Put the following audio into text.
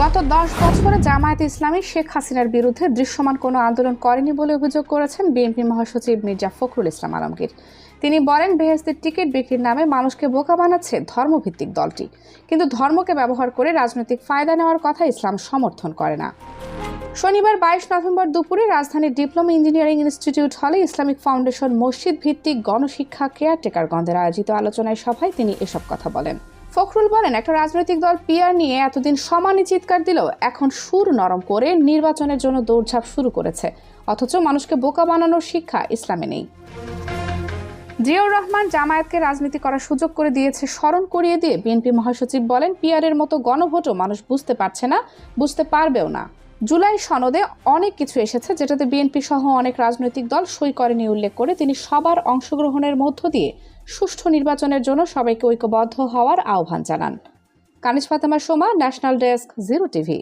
গত 10 বছরে জামায়াতে ইসলামী শেখ হাসিনার বিরুদ্ধে দৃশ্যমান কোনো আন্দোলন করেনি বলে অভিযোগ করেছেন বিএনপি মহাসচিব মির্জা ফখরুল ইসলাম আলমগীর। তিনি বলেন, বেহেশতের টিকিট বিক্রির নামে মানুষকে বোকা বানাচ্ছে ধর্মভিত্তিক দলটি, কিন্তু ধর্মকে ব্যবহার করে রাজনৈতিক ফায়দা নেওয়ার কথা ইসলাম সমর্থন করে না। শনিবার 22 নভেম্বর দুপুরে রাজধানীর ডিপ্লোমা ইঞ্জিনিয়ারিং ইনস্টিটিউট হলে ইসলামিক ফাউন্ডেশন মসজিদ ভিত্তিক গণশিক্ষা কেয়ারটেকারগণদের আয়োজিত আলোচনায় সভায় তিনি এসব কথা বলেন। ফখরুল বলেন, একটা রাজনৈতিক দল পিআর নিয়ে এতদিন সমানই চিৎকার দিলেও এখন সুর নরম করে নির্বাচনের জন্য দৌড়ঝাঁপ শুরু করেছে, অথচ মানুষকে বোকা বানানোর শিক্ষা ইসলামে নেই। জিয়াউর রহমান জামায়াতকে রাজনীতি করার সুযোগ করে দিয়েছে স্মরণ করিয়ে দিয়ে বিএনপি মহাসচিব বলেন, পিআরের মতো গণভোটও মানুষ বুঝতে পারছে না, বুঝতে পারবেও না। জুলাই সনদে অনেক কিছু এসেছে যেটাতে বিএনপি সহ অনেক রাজনৈতিক দল সই করেনি উল্লেখ করে তিনি সবার অংশগ্রহণের মধ্য দিয়ে সুষ্ঠু নির্বাচনের জন্য সবাইকে ঐক্যবদ্ধ হওয়ার আহ্বান জানান। Kaniz Fatema Soma, national desk, 0 TV.